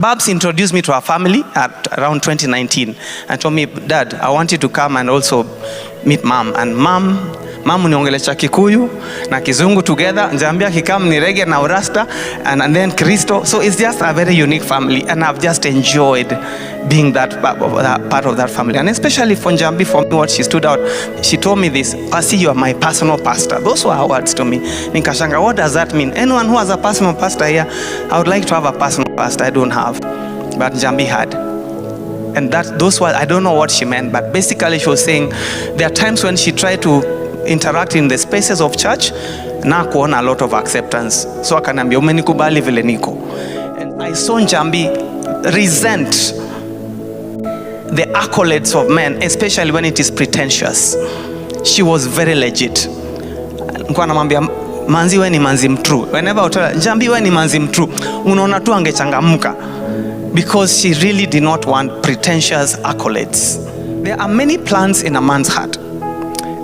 Babs introduced me to her family at around 2019 and told me, Dad, I want you to come and also meet Mom. And Mom uniongelesha Kikuyu na Kizungu together. Jahmbi akikam ni reggae na urasta and then Kristo. So it's just a very unique family, and I've just enjoyed being that part of that family. And especially for Jahmbi, for me, what she stood out, she told me this: Pasi, you are my personal pastor. Those were her words to me. Nikashanga, what does that mean? Anyone who has a personal pastor here, I would like to have a personal pastor. I don't have, but Jahmbi had. And those were, I don't know what she meant, but basically she was saying there are times when she tried to interact in the spaces of church na kuona a lot of acceptance. So akanambia umenikubali vile niko. And I saw Jahmbi resent the accolades of men, especially when it is pretentious. She was very legit. Nikuwa namwambia manzi we ni manzi mtrue. Whenever I tell her Jahmbi we ni manzi mtrue, unaona tu angechangamka, because she really did not want pretentious accolades. There are many plans in a man's heart.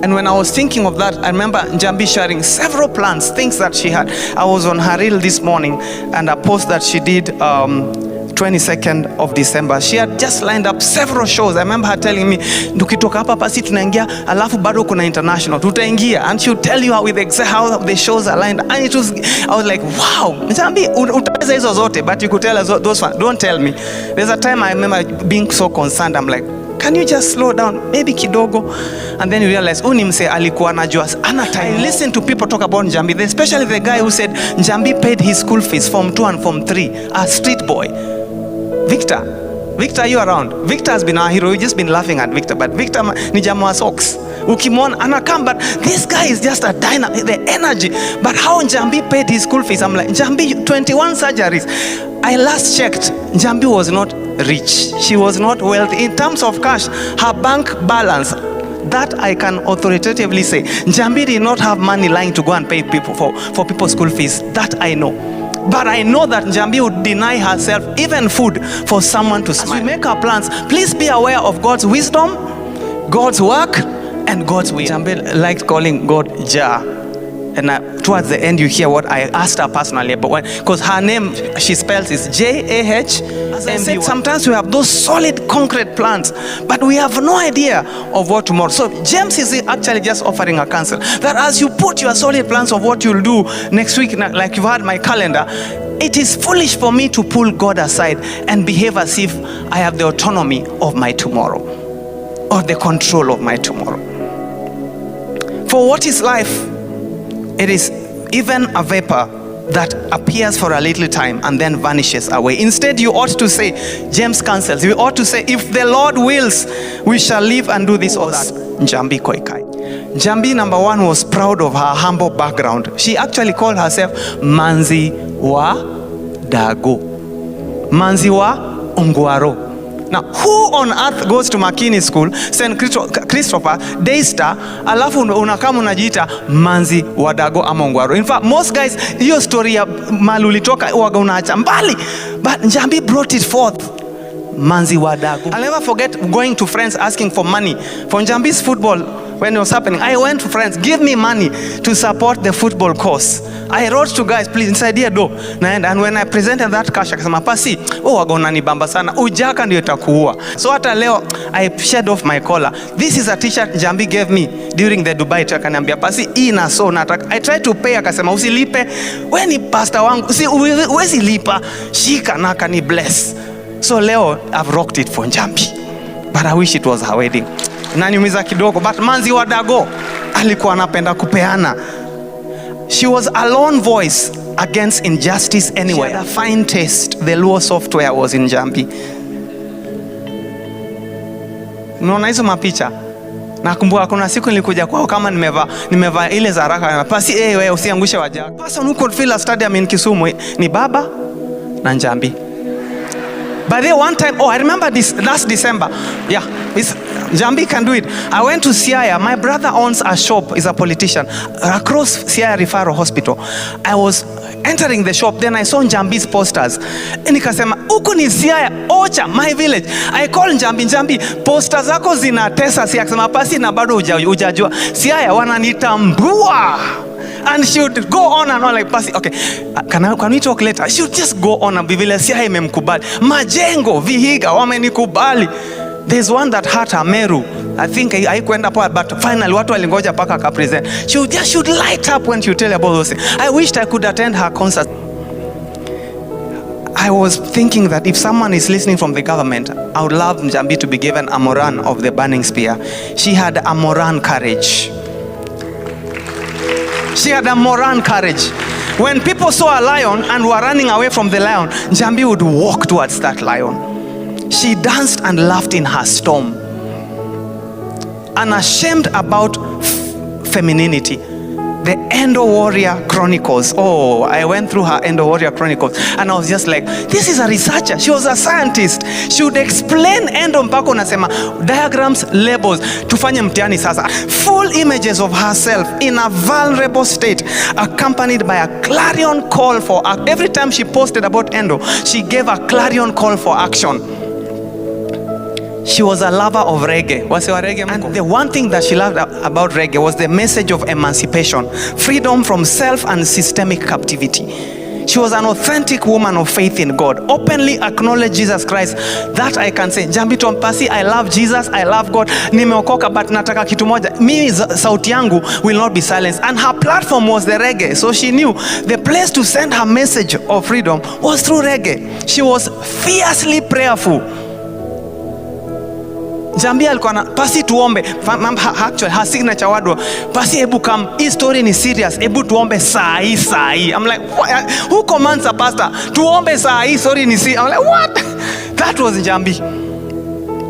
And when I was thinking of that, I remember Jahmbi sharing several plans, things that she had. I was on her reel this morning, and a post that she did 22nd of December. She had just lined up several shows. I remember her telling me, tukitoka hapa pasi tunaingia, alafu bado kuna international, tutaingia. And she would tell you how the shows are lined. And I was like, wow, Jahmbi, utaweza hizo zote, but you could tell us those ones. Don't tell me. There's a time I remember being so concerned. I'm like, can you just slow down, maybe kidogo? And then you realize, unimse alikuwa anajua ana time. I listened to people talk about Jahmbi, especially the guy who said Jahmbi paid his school fees Form 2 and Form 3, a street boy. Victor, are you around? Victor has been our hero. We've just been laughing at Victor, but Victor ni jamaa wa socks. Ukimwona anakam, but this guy is just a dynamic, the energy. But how Jahmbi paid his school fees? I'm like, Jahmbi, 21 surgeries. I last checked, Jahmbi was not rich. She was not wealthy. In terms of cash, her bank balance, that I can authoritatively say, Jahmbi did not have money lying to go and pay people for people's school fees. That I know. But I know that Jahmbi would deny herself even food for someone to smile. As we make our plans, please be aware of God's wisdom, God's work, and God's will. Jahmbi liked calling God Jah. And towards the end, you hear what I asked her personally, but because her name, she spells is Jahmbi. As I said, sometimes we have those solid concrete plans, but we have no idea of what tomorrow. So James is actually just offering a counsel that as you put your solid plans of what you'll do next week, like you've had my calendar, it is foolish for me to pull God aside and behave as if I have the autonomy of my tomorrow or the control of my tomorrow. For what is life? It is even a vapor that appears for a little time and then vanishes away. Instead, you ought to say, James counsels, you ought to say, if the Lord wills, we shall live and do this or that. Jahmbi Koikai. Jahmbi, number one, was proud of her humble background. She actually called herself Manzi wa Dago. Manzi wa Ungwaro. Now, who on earth goes to Makini School, St. Christopher, Daystar, alafu unakama unajiita Manzi Wadago ama Ungwaro? In fact, most guys, hiyo story ya malulitoka waga unaacha mbali. But Jahmbi brought it forth. Manzi Wadago. I'll never forget going to friends asking for money for Jahmbi's football. When it was happening, I went to friends, give me money to support the football course. I wrote to guys, please, inside here do. And when I presented that cash, akasema pasi, wagona ni bamba sana, ujaka ndio itakuua. So hata leo, I shed off my collar. This is a t-shirt Jahmbi gave me during the Dubai trip. Akaniambia pasi, ina so nataka. I tried to pay, akasema usilipe. We ni pastor wangu, uwezi lipa. Shika na akani bless. So leo, I've rocked it for Jahmbi. But I wish it was her wedding. Naniumiza kidogo, but Manzi wa Dago alikuwa anapenda kupeana. She was a lone voice against injustice anywhere. She had a fine taste. The Luo software was in Jahmbi. Unaona hizo mapicha? Nakumbuka kuna siku nilikuja kwao kama nimevaa ile za haraka. Pasi wewe usiangushe wajaka. Person who could fill a stadium in Kisumu ni baba na Jahmbi. But there one time, I remember this last December. Yeah, Jahmbi can do it. I went to Siaya. My brother owns a shop, is a politician, across Siaya Referral Hospital. I was entering the shop, then I saw Jahmbi's posters. And nikasema, uku ni Siaya, Ocha, my village. I called Jahmbi, posters zako zinatesa Siaya. Akasema pasi na bado hujajua. Siaya wananitambua. And she would go on and on like, Pasi, okay, can we talk later? She would just go on and be vile siya imemkubali. Majengo, Vihiga, wamenikubali. There's one that hurt her, Meru. I think haikuenda poa, but finally watu walingoja paka akapresent. She would light up when she would tell about those things. I wished I could attend her concert. I was thinking that if someone is listening from the government, I would love Jahmbi to be given a Moran of the burning spear. She had a Moran courage. She had a Moran courage. When people saw a lion and were running away from the lion, Jahmbi would walk towards that lion. She danced and laughed in her storm. Unashamed about femininity. The Endo Warrior Chronicles. Oh, I went through her Endo Warrior Chronicles and I was just like, this is a researcher. She was a scientist. She would explain Endo mpaka unasema diagrams, labels, tufanye mtihani sasa. Full images of herself in a vulnerable state, accompanied by a clarion call for action. Every time she posted about Endo, she gave a clarion call for action. She was a lover of reggae. Was a reggae? And the one thing that she loved about reggae was the message of emancipation, freedom from self and systemic captivity. She was an authentic woman of faith in God, openly acknowledged Jesus Christ. That I can say, Jahmbi Pasi, I love Jesus, I love God. Nimeokoka, but nataka kitu moja. Mimi sauti yangu will not be silenced. And her platform was the reggae. So she knew the place to send her message of freedom was through reggae. She was fiercely prayerful. Jahmbi alikuwa na Pasi tuombe. Actually her signature word, Pasi ebu come, hii story ni serious, ebu tuombe saa hii. I'm like, what? Who commands a pastor? Tuombe saa hii, story ni serious. I'm like, what? That was Jahmbi.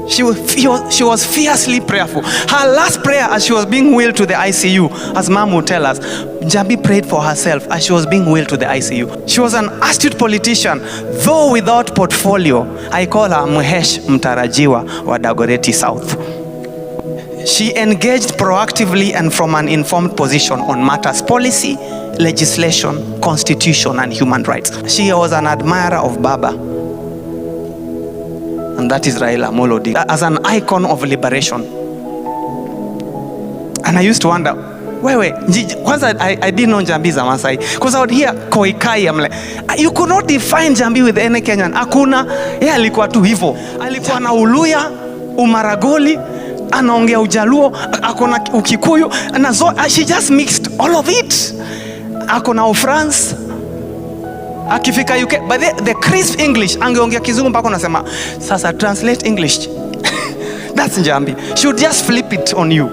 She was fiercely prayerful. Her last prayer as she was being wheeled to the ICU, as Mom would tell us, Jahmbi prayed for herself as she was being wheeled to the ICU. She was an astute politician, though without portfolio. I call her Muhesh Mtarajiwa wa Dagoretti South. She engaged proactively and from an informed position on matters policy, legislation, constitution, and human rights. She was an admirer of Baba. And that is Raila Amolo Odinga, as an icon of liberation. And I used to wonder, I didn't know Jahmbi is a Masai. Because I would hear Koikai, I'm like, you could not define Jahmbi with any Kenyan. Hakuna, alikuwa tu hivyo. Alikuwa na Uluya, Umaragoli, anaongea Ujaluo, akona Ukikuyu, and she just mixed all of it. Akona France, akifika UK, but the crisp English, angeongea Kizungu mpaka unasema, sasa translate English. That's Jahmbi. She would just flip it on you.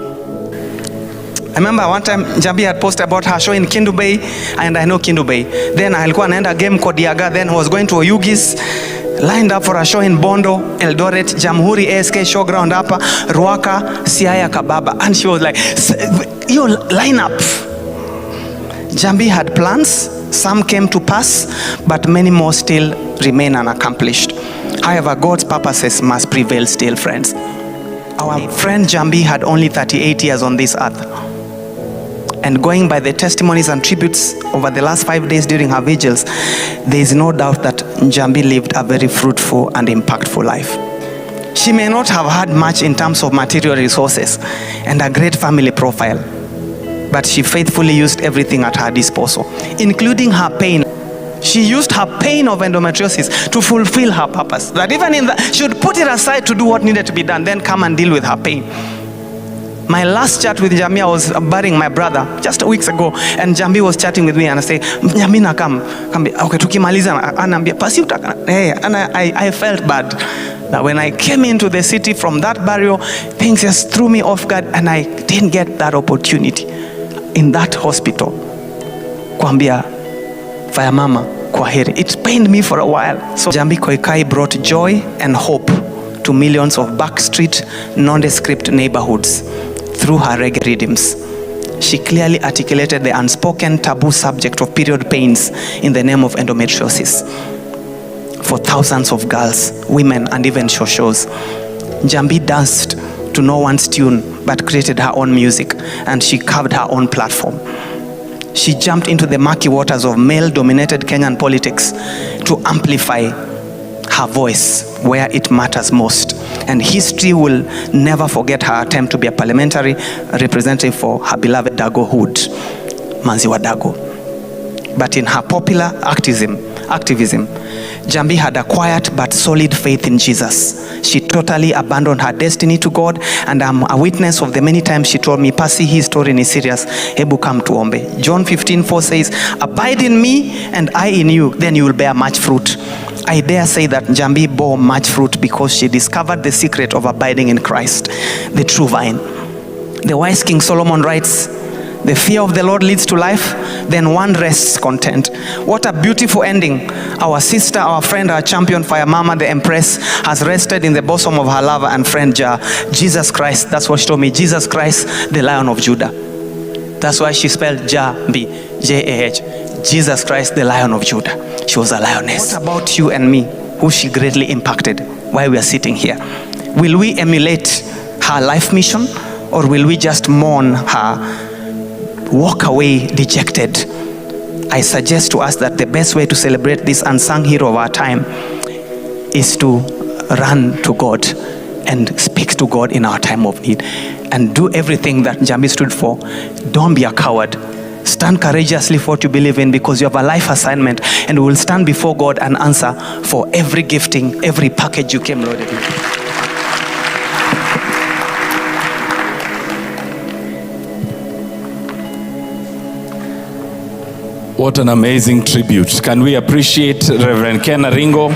I remember one time Jahmbi had posted about her show in Kindu Bay, and I know Kindu Bay. Then alikuwa anaenda game Kodiaga, then was going to Oyugis, lined up for a show in Bondo, Eldoret, Jamhuri ASK showground hapa, Ruaka, Siaya Kababa. And she was like, yo, line up. Jahmbi had plans. Some came to pass, but many more still remain unaccomplished. However, God's purposes must prevail still, friends. Our friend Jahmbi had only 38 years on this earth. And going by the testimonies and tributes over the last 5 days during her vigils, there is no doubt that Jahmbi lived a very fruitful and impactful life. She may not have had much in terms of material resources and a great family profile, but she faithfully used everything at her disposal, including her pain. She used her pain of endometriosis to fulfill her purpose. That even in that, she would put it aside to do what needed to be done, then come and deal with her pain. My last chat with Jahmbi, I was burying my brother just weeks ago, and Jahmbi was chatting with me, and I say, Jahmbi na come, okay, tukimaliza, anambia, Pasi utaka, hey, and I felt bad. That when I came into the city from that burial, things just threw me off guard, and I didn't get that opportunity in that hospital. Kuambia, Faya Mama, kwaheri. It pained me for a while. So Jahmbi Koikai brought joy and hope to millions of backstreet, nondescript neighborhoods through her reggae rhythms. She clearly articulated the unspoken taboo subject of period pains in the name of endometriosis for thousands of girls, women, and even shoshos. Jahmbi danced to no one's tune, but created her own music, and she carved her own platform. She jumped into the murky waters of male-dominated Kenyan politics to amplify her voice where it matters most. And history will never forget her attempt to be a parliamentary representative for her beloved Dago hood. Manzi Wadago. But in her popular activism, Jahmbi had a quiet but solid faith in Jesus. She totally abandoned her destiny to God, and I'm a witness of the many times she told me, Pasi, hii story ni serious, hebu come tuombe. John 15:4 says, abide in me and I in you, then you will bear much fruit. I dare say that Jahmbi bore much fruit because she discovered the secret of abiding in Christ, the true vine. The wise King Solomon writes, the fear of the Lord leads to life, then one rests content. What a beautiful ending. Our sister, our friend, our champion, Fire Mama, the Empress, has rested in the bosom of her lover and friend, Jesus Christ. That's what she told me, Jesus Christ, the Lion of Judah. That's why she spelled Jahmbi, J-A-H. Jesus Christ, the Lion of Judah. She was a lioness. What about you and me, who she greatly impacted while we are sitting here? Will we emulate her life mission, or will we just mourn her, walk away dejected? I suggest to us that the best way to celebrate this unsung hero of our time is to run to God and speak to God in our time of need and do everything that Jahmbi stood for. Don't be a coward. Stand courageously for what you believe in, because you have a life assignment, and we will stand before God and answer for every gifting, every package you came loaded with. What an amazing tribute. Can we appreciate Reverend Ken Aringo?